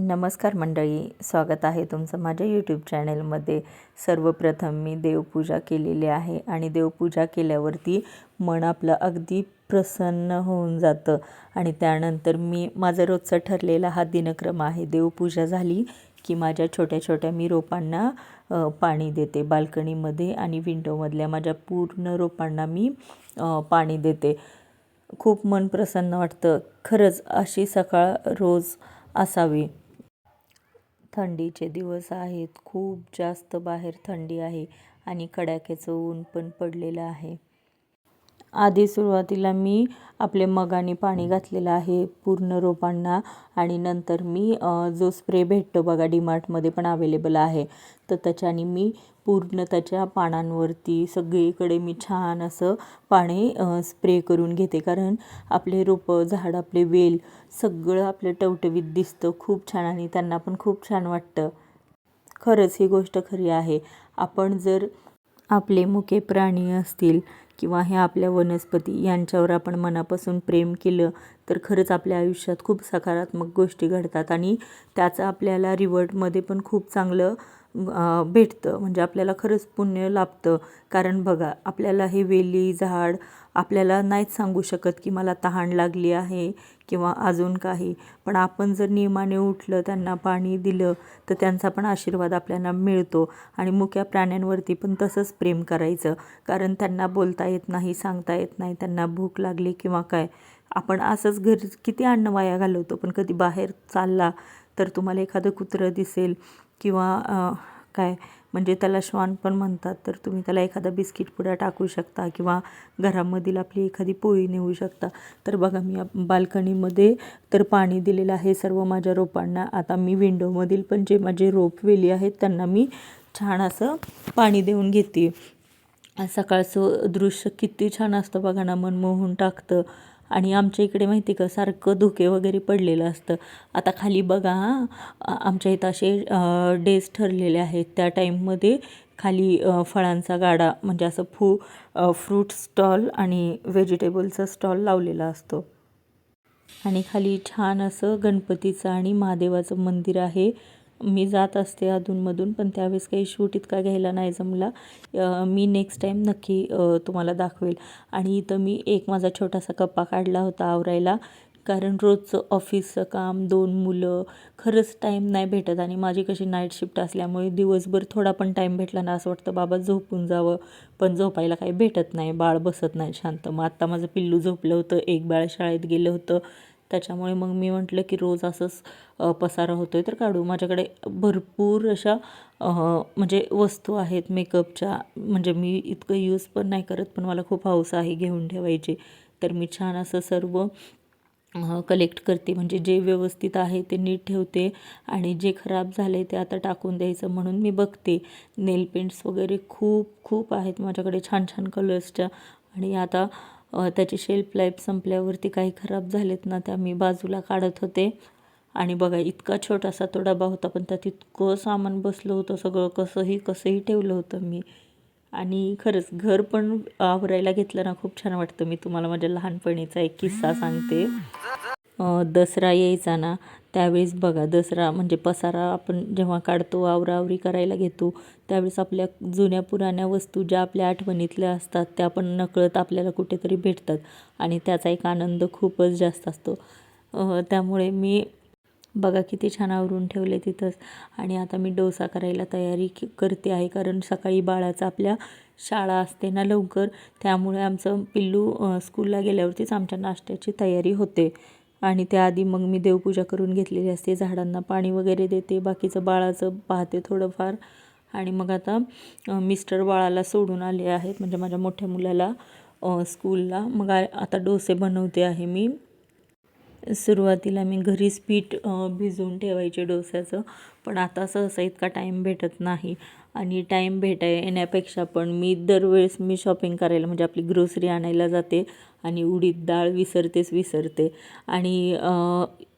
नमस्कार मंडळी, स्वागत आहे तुमचं माझ्या यूट्यूब चॅनलमध्ये. सर्वप्रथम मी देवपूजा केलेली आहे आणि देवपूजा केल्यावरती मन आपलं अगदी प्रसन्न होऊन जातं. आणि त्यानंतर मी माझा रोजचा ठरलेला हा दिनक्रम आहे. देवपूजा झाली की माझ्या छोट्या छोट्या मी रोपांना पाणी देते. बाल्कनीमध्ये आणि विंडोमधल्या माझ्या पूर्ण रोपांना मी पाणी देते. खूप मन प्रसन्न वाटतं. खरंच अशी सकाळ रोज असावी. थंडीचे दिवस आहेत, खूप जास्त बाहेर थंडी आहे आणि कडाक्याचं ऊन पण पडलेलं आहे. आधी सुरुवातीला मी आपले मगाने पाणी घातलेलं आहे पूर्ण रोपांना आणि नंतर मी जो स्प्रे भेटतो बघा डीमार्टमध्ये पण अवेलेबल आहे, तर त्याच्याने मी पूर्ण त्याच्या पानांवरती सगळीकडे मी छान असं पाणी स्प्रे करून घेते. कारण आपले रोपं झाड आपले वेल सगळं आपलं टवटवीत दिसतं खूप छान आणि त्यांना पण खूप छान वाटतं. खरंच ही गोष्ट खरी आहे. आपण जर आपले मुके प्राणी असतील किंवा हे आपल्या वनस्पती यांच्यावर आपण मनापासून प्रेम केलं तर खरंच आपल्या आयुष्यात खूप सकारात्मक गोष्टी घडतात आणि त्याचं आपल्याला रिवॉर्डमध्ये पण खूप चांगलं भेटतं. म्हणजे आपल्याला खरंच पुण्य लाभतं. कारण बघा आपल्याला हे वेली झाड आपल्याला नाहीच सांगू शकत की मला तहान लागली आहे किंवा अजून काही, पण आपण जर नियमाने उठलं त्यांना पाणी दिलं तर त्यांचा पण आशीर्वाद आपल्याला मिळतो. आणि मुक्या प्राण्यांवरती पण तसंच प्रेम करायचं. कारण त्यांना बोलता येत नाही, सांगता येत नाही, त्यांना भूक लागली किंवा काय. आपण असंच घरी किती अन्न वाया घालवतो. पण कधी बाहेर चालला तर तुम्हाला एखादं कुत्रं दिसेल किंवा काय म्हणजे त्याला श्वान पण म्हणतात, तर तुम्ही त्याला एखादा बिस्किट पुडा टाकू शकता किंवा घरामधील आपली एखादी पोळी नेऊ शकता. तर बघा मी बाल्कनीमध्ये तर पाणी दिलेलं आहे सर्व माझ्या रोपांना. आता मी विंडोमधील पण जे माझे रोपवेली आहेत त्यांना मी छान असं पाणी देऊन घेते. सकाळचं दृश्य किती छान असतं बघा ना, मन मोहून टाकतं. आणि आमच्या इकडे माहिती का सारखं धुके वगैरे पडलेलं असतं. आता खाली बघा आमच्या इथं असे डेज ठरलेले आहेत. त्या टाईममध्ये खाली फळांचा गाडा म्हणजे असं फ्रूट स्टॉल आणि व्हेजिटेबलचा स्टॉल लावलेला असतो. आणि खाली छान असं गणपतीचं आणि महादेवाचं मंदिर आहे. मी जात असते अधूनमधून, पण त्यावेळेस काही शूट इतका घ्यायला नाही जमला. मी नेक्स्ट टाईम नक्की तुम्हाला दाखवेल. आणि इथं मी एक माझा छोटासा कप्पा काढला होता आवरायला. कारण रोजचं ऑफिसचं काम, 2 मुलं, खरंच टाईम नाही भेटत. आणि माझी कशी नाईट शिफ्ट असल्यामुळे दिवसभर थोडा पण टाईम भेटला ना असं वाटतं बाबा झोपून जावं, पण झोपायला काही भेटत नाही. बाळ बसत नाही शांत. मग आत्ता माझं पिल्लू झोपलं होतं, एक बाळ शाळेत गेलं होतं. त्याच्यामुळे मग मी म्हटलं की रोज असंच पसारा होतो आहे तर काढू. माझ्याकडे भरपूर अशा म्हणजे वस्तू आहेत मेकअपच्या. म्हणजे मी इतकं यूज पण नाही करत, पण मला खूप हौस आहे घेऊन ठेवायची. तर मी छान असं सर्व कलेक्ट करते. म्हणजे जे व्यवस्थित आहे ते नीट ठेवते आणि जे खराब झालं आहे ते आता टाकून द्यायचं म्हणून मी बघते. नेल पेंट्स वगैरे खूप खूप आहेत माझ्याकडे छान छान कलर्सच्या. आणि आता त्याची शेल्फ लाईफ संपल्यावरती काही खराब झालेत ना त्या मी बाजूला काढत होते. आणि बघा इतका छोटासा तो डबा होता, पण त्यात इतकं सामान बसलं होतं, सगळं कसंही ठेवलं होतं मी. आणि खरंच घर पण आवरायला घेतलं ना खूप छान वाटतं. मी तुम्हाला माझ्या लहानपणीचा एक किस्सा सांगते. दसरा यायचा ना त्यावेळेस बघा, दसरा म्हणजे पसारा आपण जेव्हा काढतो, आवराआवरी करायला घेतो, त्यावेळेस आपल्या जुन्या पुराण्या वस्तू ज्या आपल्या आठवणीतल्या असतात त्या पण नकळत आपल्याला कुठेतरी भेटतात आणि त्याचा एक आनंद खूपच जास्त असतो. त्यामुळे मी बघा किती छान आवरून ठेवले तिथंच. आणि आता मी डोसा करायला तयारी करते आहे. कारण सकाळी बाळाचं आपल्या शाळा असते ना लवकर, त्यामुळे आमचं पिल्लू स्कूलला गेल्यावरतीच आमच्या नाश्त्याची तयारी होते. आणि त्याआधी मग मी देवपूजा करून घेतलेली असते, झाडांना पाणी वगैरे देते, बाकीचं बाळाचं पाहते थोडंफार. आणि मग आता मिस्टर बाळाला सोडून आले आहेत म्हणजे माझ्या मोठ्या मुलाला स्कूलला. मग आता डोसे बनवते आहे मी. सुरुवातीला मी घरीच पीठ भिजवून ठेवायचे डोस्याचं, पण आता सहसा इतका टाईम भेटत नाही. आणि टाईम येण्यापेक्षा पण मी दरवेळेस मी शॉपिंग करायला म्हणजे आपली ग्रोसरी आणायला जाते आणि उडीद डाळ विसरते. आणि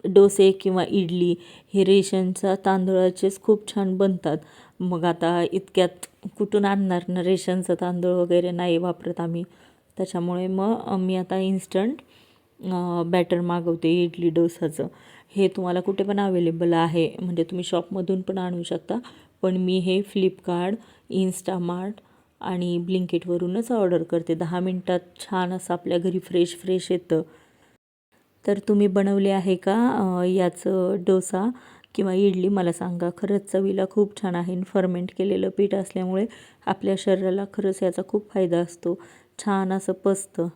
डोसे किंवा इडली हे रेशनच्या तांदळाचेच खूप छान बनतात. मग आता इतक्यात कुठून आणणार ना, रेशनचं तांदूळ वगैरे नाही वापरत आम्ही. त्याच्यामुळे मग मी आता इन्स्टंट बॅटर मागवते इडली डोसाचं. हे तुम्हाला कुठे पण अवेलेबल आहे, म्हणजे तुम्ही शॉपमधून पण आणू शकता, पण मी हे फ्लिपकार्ट, इन्स्टामार्ट आणि ब्लिंकिटवरूनच ऑर्डर करते. 10 मिनटात छान असं आपल्या घरी फ्रेश फ्रेश येतं. तर तुम्ही बनवले आहे का याचं डोसा किंवा इडली? मला सांगा. खरंच चवीला खूप छान आहे. फर्मेंट केलेलं पीठ असल्यामुळे आपल्या शरीराला खरंच याचा खूप फायदा असतो. छान असं पचतं.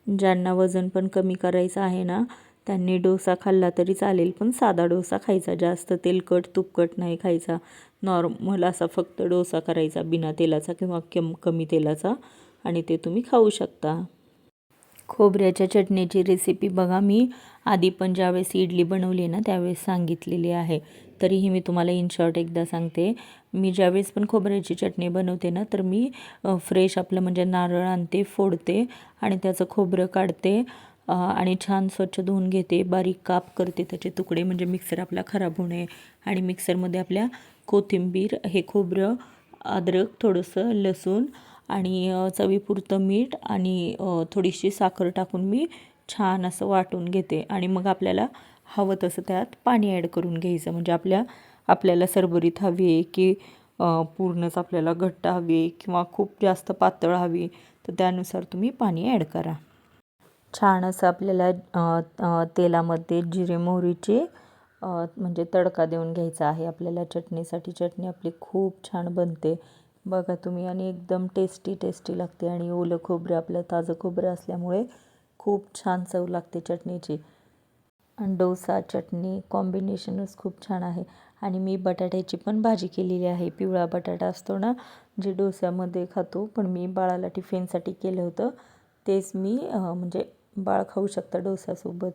ज्यांना वजन पण कमी करायचं आहे ना, त्यांनी डोसा खाल्ला तरी चालेल, पण साधा डोसा खायचा. जास्त तेलकट तुपकट नाही खायचा. नॉर्मल असा फक्त डोसा करायचा, बिना तेलाचा किंवा कमी तेलाचा, आणि ते तुम्ही खाऊ शकता. खोबऱ्याच्या चटणीची रेसिपी बघा, मी आधी पण ज्यावेळेस इडली बनवली ना त्यावेळेस सांगितलेली आहे. तरीही मी तुम्हाला इन शॉर्ट एकदा सांगते. मी ज्यावेळेस पण खोबऱ्याची चटणी बनवते ना, तर मी फ्रेश आपलं म्हणजे नारळ आणते, फोडते आणि त्याचं खोबरं काढते आणि छान स्वच्छ धुवून घेते. बारीक काप करते त्याचे तुकडे, म्हणजे मिक्सर आपला खराब होऊ नये. आणि मिक्सरमध्ये आपल्या कोथिंबीर, हे खोबरं, अद्रक, थोडंसं लसूण आणि चवीपुरतं मीठ आणि थोडीशी साखर टाकून मी छान असं वाटून घेते. आणि मग आपल्याला हवं तसं त्यात पाणी ॲड करून घ्यायचं. म्हणजे आपल्याला सरबरीत हवी आहे की पूर्णच आपल्याला घट्ट हवी आहे किंवा खूप जास्त पातळ हवी, तर त्यानुसार तुम्ही पाणी ॲड करा. छान असं आपल्याला तेलामध्ये जिरे मोहरीचे म्हणजे तडका देऊन घ्यायचा आहे आपल्याला चटणीसाठी. चटणी आपली खूप छान बनते बघा तुम्ही, आणि एकदम टेस्टी लागते. आणि ओलं खोबरं, आपलं ताजं खोबरं असल्यामुळे खूप छान चव लागते चटणीची. आणि डोसा चटणी कॉम्बिनेशनच खूप छान आहे. आणि मी बटाट्याची पण भाजी केलेली आहे. पिवळा बटाटा असतो ना, जे डोस्यामध्ये खातो, पण मी बाळाला टिफिनसाठी केलं होतं. तेच मी म्हणजे बाळ खाऊ शकता डोस्यासोबत.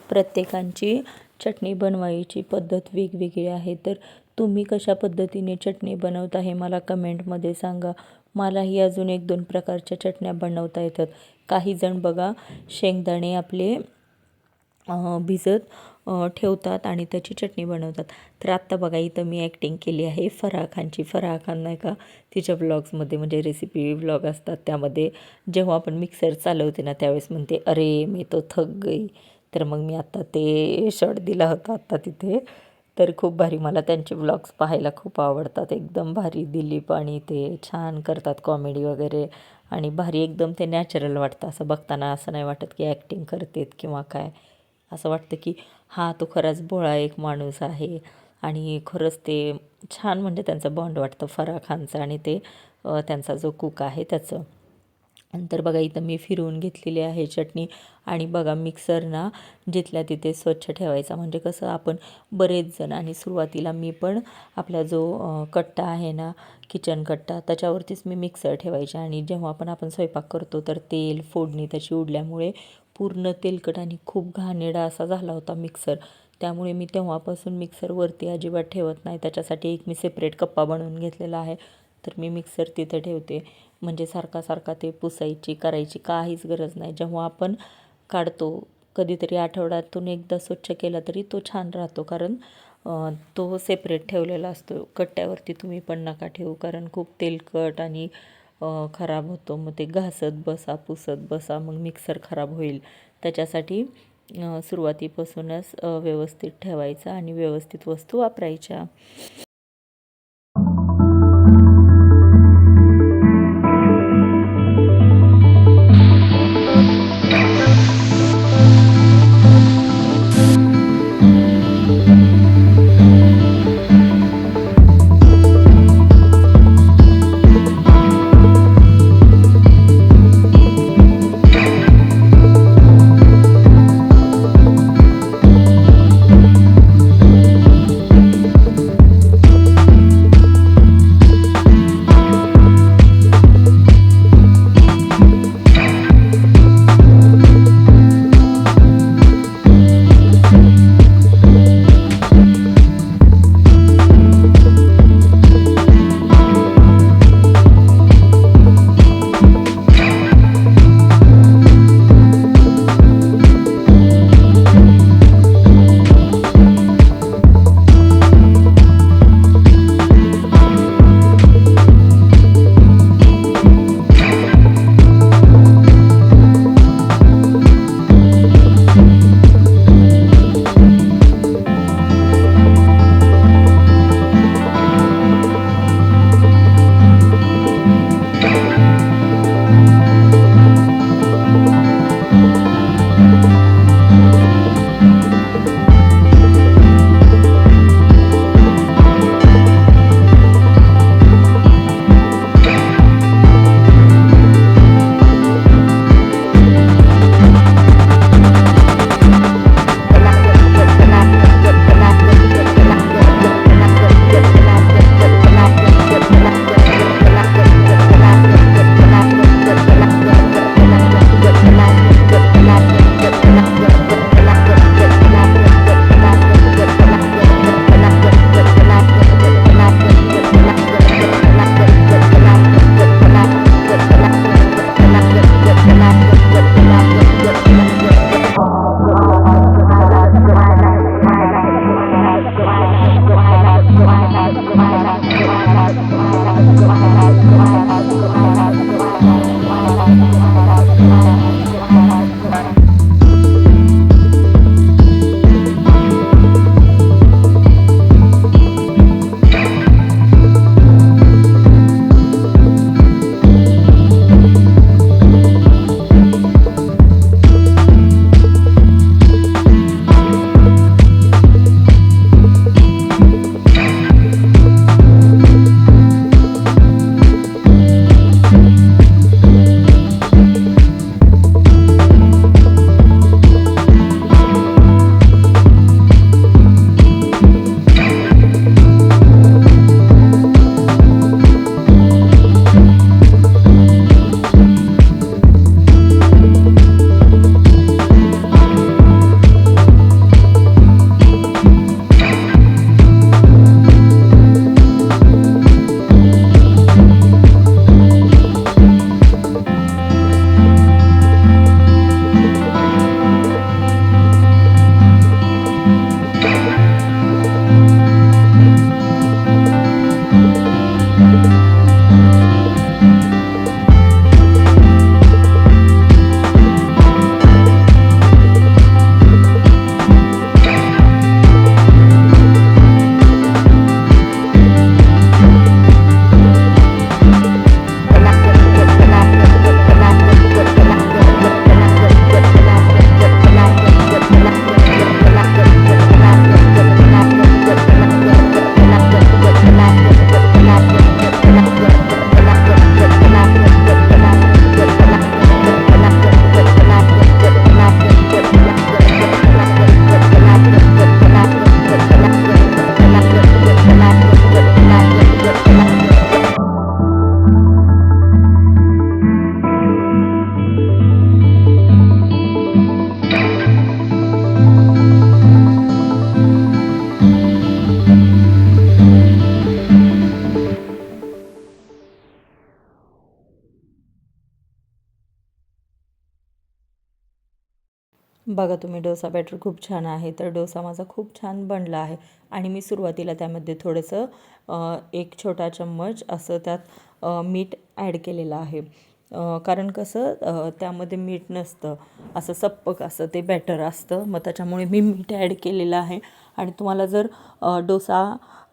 प्रत्येकाची चटणी बनवायची पद्धत वेगवेगळी आहे. तर तुम्ही कशा पद्धतीने चटणी बनवता हे मला कमेंटमध्ये सांगा. मलाही अजून 1-2 प्रकारच्या चटण्या बनवता येतात. काही जण बघा शेंगदाणे आपले भिजत ठेवतात आणि त्याची चटणी बनवतात. तर आत्ता बघा इथं मी ॲक्टिंग केली आहे फराह खानची. फराह खान नाही का, तिच्या व्लॉग्समध्ये म्हणजे रेसिपी व्लॉग असतात, त्यामध्ये जेव्हा आपण मिक्सर चालवते ना त्यावेळेस म्हणते, अरे मी तो थक गई. तर मग मी आत्ता ते शॉट दिला होता आत्ता तिथे. तर खूप भारी मला त्यांचे व्लॉग्स पाहायला खूप आवडतात. एकदम भारी दिलीप आणि ते छान करतात कॉमेडी वगैरे आणि भारी एकदम ते नॅचरल वाटतं. असं बघताना असं नाही वाटत की ॲक्टिंग करतेत किंवा काय. असं वाटतं की हा तो खराच भोळा एक माणूस आहे आणि खरंच ते छान म्हणजे त्यांचं बॉन्ड वाटतं फराह खानचं आणि ते त्यांचा जो कुक आहे त्याचं. नंतर बघा इथं मी फिरवून घेतलेली आहे चटणी आणि बघा मिक्सर ना जिथल्या तिथे स्वच्छ ठेवायचा. म्हणजे कसं आपण बरेच जण आणि सुरुवातीला मी पण आपला जो कट्टा आहे ना किचन कट्टा त्याच्यावरतीच मी मिक्सर ठेवायचे आणि जेव्हा पण आपण स्वयंपाक करतो तर तेल फोडणी त्याची उडल्यामुळे पूर्ण तेलकट आणि खूप घाणेरडा असा झाला होता मिक्सर. त्यामुळे मी तेव्हापासून मिक्सरवरती अजिबात ठेवत नाही. त्याच्यासाठी एक मी सेपरेट कप्पा बनवून घेतलेला आहे. तर मी मिक्सर तिथं ठेवते. म्हणजे सारखा सारखा ते पुसायची करायची काहीच गरज नाही. जेव्हा आपण काढतो कधीतरी आठवड्यातून एकदा स्वच्छ केला तरी तो छान राहतो. कारण तो सेपरेट ठेवलेला असतो. कट्ट्यावरती तुम्ही पण नका ठेवू कारण खूप तेलकट आणि खराब होतो. मग ते घासत बसा पुसत बसा मग मिक्सर खराब होईल. त्याच्यासाठी सुरुवातीपासूनच व्यवस्थित ठेवायचा आणि व्यवस्थित वस्तू वापरायच्या. बघा तुम्ही डोसा बॅटर खूप छान आहे. तर डोसा माझा खूप छान बनला आहे आणि मी सुरुवातीला त्यामध्ये थोडंसं 1 छोटा चम्मच असं त्यात मीठ ॲड केलेलं आहे. कारण कसं त्यामध्ये मीठ नसतं, असं सप्पक असं ते बॅटर असतं. मग त्याच्यामुळे मी मीठ ॲड केलेलं आहे. आणि तुम्हाला जर डोसा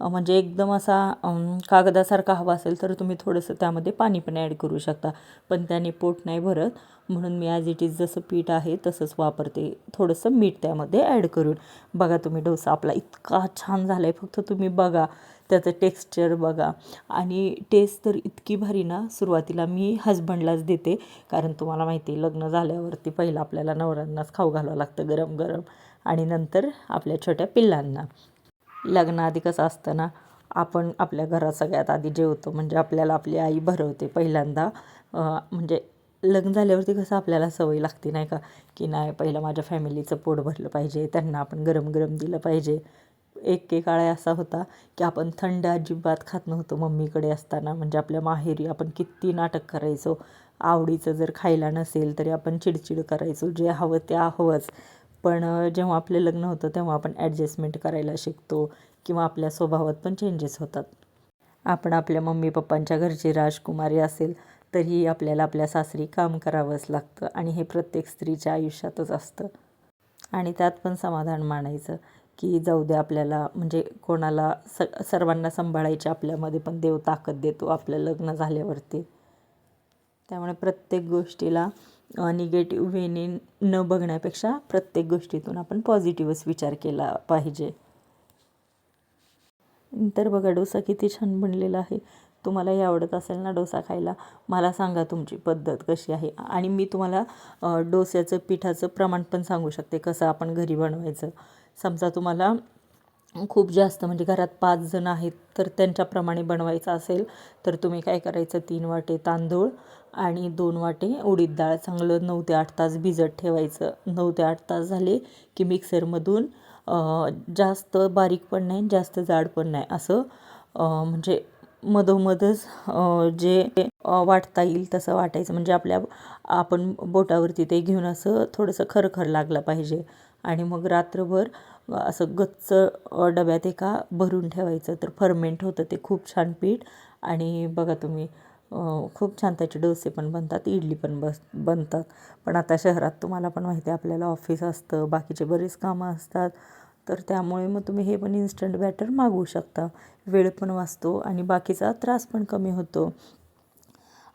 म्हणजे एकदम असा कागदासारखा हवा असेल तर तुम्ही थोडंसं त्यामध्ये पाणी पण ॲड करू शकता. पण त्याने पोट नाही भरत, म्हणून मी ॲज इट इज जसं पीठ आहे तसंच वापरते, थोडंसं मीठ त्यामध्ये ॲड करून. बघा तुम्ही डोसा आपला इतका छान झाला आहे, फक्त तुम्ही बघा त्याचं टेक्स्चर बघा. आणि टेस्ट तर इतकी भारी ना, सुरुवातीला मी हसबंडलाच देते, कारण तुम्हाला माहिती आहे लग्न झाल्यावरती पहिलं आपल्याला नवऱ्यांनाच खाऊ घालावं लागतं गरम गरम, आणि नंतर आपल्या छोट्या पिल्लांना. लग्नाआधी कसं असतं ना, आपण आपल्या घरात सगळ्यात आधी जेवतो, म्हणजे आपल्याला आपली आई भरवते पहिल्यांदा. म्हणजे लग्न झाल्यावरती कसं आपल्याला सवय लागते नाही का, की नाही पहिलं माझ्या फॅमिलीचं पोट भरलं पाहिजे, त्यांना आपण गरम गरम दिलं पाहिजे. एक काळ असा होता की आपण थंड अजिबात खात नव्हतो मम्मीकडे असताना. म्हणजे आपल्या माहेरी आपण किती नाटक करायचो, आवडीचं जर खायला नसेल तरी आपण चिडचिड करायचो, जे हवं ते हवंच. पण जेव्हा आपलं लग्न होतं तेव्हा आपण ॲडजस्टमेंट करायला शिकतो, किंवा आपल्या स्वभावात पण चेंजेस होतात. आपण आपल्या मम्मी पप्पांच्या घरची राजकुमारी असेल तरीही आपल्याला आपल्या सासरी काम करावंच लागतं, आणि हे प्रत्येक स्त्रीच्या आयुष्यातच असतं. आणि त्यात पण समाधान मानायचं की जाऊ दे, आपल्याला म्हणजे कोणाला सर्वांना सांभाळायची आपल्यामध्ये पण देव ताकद देतो आपलं लग्न झाल्यावरती. त्यामुळे प्रत्येक गोष्टीला निगेटिव्ह वेने न बघण्यापेक्षा प्रत्येक गोष्टीतून आपण पॉझिटिव्हच विचार केला पाहिजे. तर बघा डोसा किती छान बनलेला आहे. तुम्हालाही आवडत असेल ना डोसा खायला, मला सांगा तुमची पद्धत कशी आहे. आणि मी तुम्हाला डोस्याचं पिठाचं प्रमाण पण सांगू शकते, कसं आपण घरी बनवायचं. समजा तुम्हाला खूप जास्त म्हणजे घरात 5 जण आहेत तर त्यांच्याप्रमाणे बनवायचं असेल तर तुम्ही काय करायचं, 3 वाटे तांदूळ आणि 2 वाटे उडीद डाळ चांगलं 9 ते 8 तास भिजत ठेवायचं. 9 ते 8 तास झाले की मिक्सरमधून जास्त बारीक पण नाही जास्त जाड पण नाही, असं म्हणजे मधोमधच जे वाटता येईल तसं वाटायचं. म्हणजे आपण बोटावरती ते घेऊन असं थोडंसं खरखर लागलं पाहिजे. आणि मग रात्रभर असं गच्च डब्यात एका भरून ठेवायचं, तर फर्मेंट होतं ते खूप छान पीठ. आणि बघा तुम्ही खूप छान त्याचे डोसे पण बनतात, इडली पण बनतात. पण आता शहरात तुम्हाला पण माहिती आहे आपल्याला ऑफिस असतं, बाकीचे बरेच कामं असतात, तर त्यामुळे मग तुम्ही हे पण इन्स्टंट बॅटर मागवू शकता. वेळ पण वाचतो आणि बाकीचा त्रास पण कमी होतो.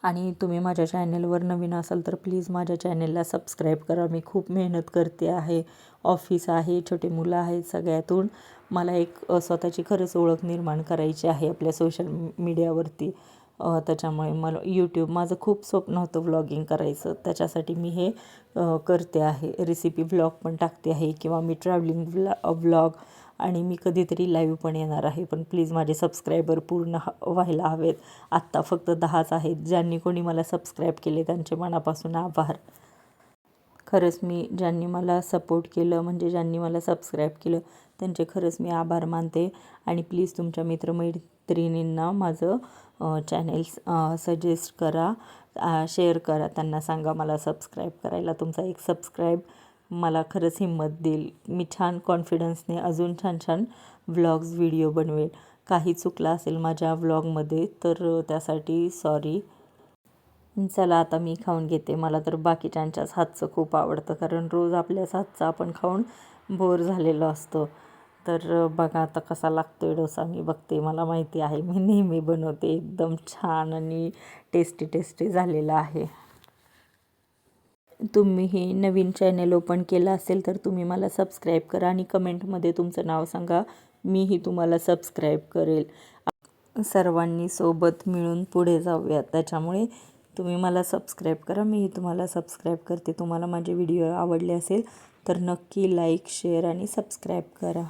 आणि तुम्ही माझ्या चॅनेलवर नवीन असाल तर प्लीज माझ्या चॅनेलला सबस्क्राईब करा. मी खूप मेहनत करते आहे, ऑफिस आहे, छोटे मुलं आहेत, सगळ्यातून मला एक स्वतःची खरंच ओळख निर्माण करायची आहे आपल्या सोशल मीडियावरती. त्याच्यामुळे मला यूट्यूब माझं खूप स्वप्न होतं व्लॉगिंग करायचं, त्याच्यासाठी मी हे करते आहे. रेसिपी व्लॉग पण टाकते आहे, किंवा मी ट्रॅव्हलिंग व्लॉग, आणि मी कधीतरी लाईव्ह पण येणार आहे. पण प्लीज माझे सबस्क्रायबर पूर्ण व्हायला हवेत. आत्ता फक्त 10च आहेत. ज्यांनी कोणी मला सबस्क्राईब केले त्यांचे मनापासून आभार. खरंच ज्यांनी मला सपोर्ट केलं, म्हणजे ज्यांनी मला सबस्क्राईब केलं, त्यांचे खरंच मी आभार मानते. आणि प्लीज तुमच्या मित्रमैत्रिणींना माझं चॅनेल्स सजेस्ट करा, शेअर करा, त्यांना सांगा मला सबस्क्राईब करायला. तुमचा एक सबस्क्राईब मला खरंच हिंमत देईल. मी छान कॉन्फिडन्सने अजून छान छान व्लॉग्स व्हिडिओ बनवेल. काही चुकलं असेल माझ्या व्लॉगमध्ये तर त्यासाठी सॉरी. चला आता मी खाऊन घेते. मला तर बाकीच्यांच्याच हातचं खूप आवडतं, कारण रोज आपल्याच हातचं आपण खाऊन बोर झालेलो असतो. तर बघा आता कसा लागतो आहे डोसा, मी बघते. मला माहिती आहे मी नेहमी बनवते, एकदम छान आणि टेस्टी टेस्टी झालेला आहे. तुम्हीही नवीन चॅनल ओपन केलं असेल तर तुम्ही मला सबस्क्राईब करा आणि कमेंटमध्ये तुमचं नाव सांगा, मीही तुम्हाला सबस्क्राईब करेल. सर्वांनी सोबत मिळून पुढे जाऊया, त्याच्यामुळे तुम्ही मला सबस्क्राईब करा, मीही तुम्हाला सबस्क्राईब करते. तुम्हाला माझे व्हिडिओ आवडले असेल तर नक्की लाईक, शेअर आणि सबस्क्राईब करा.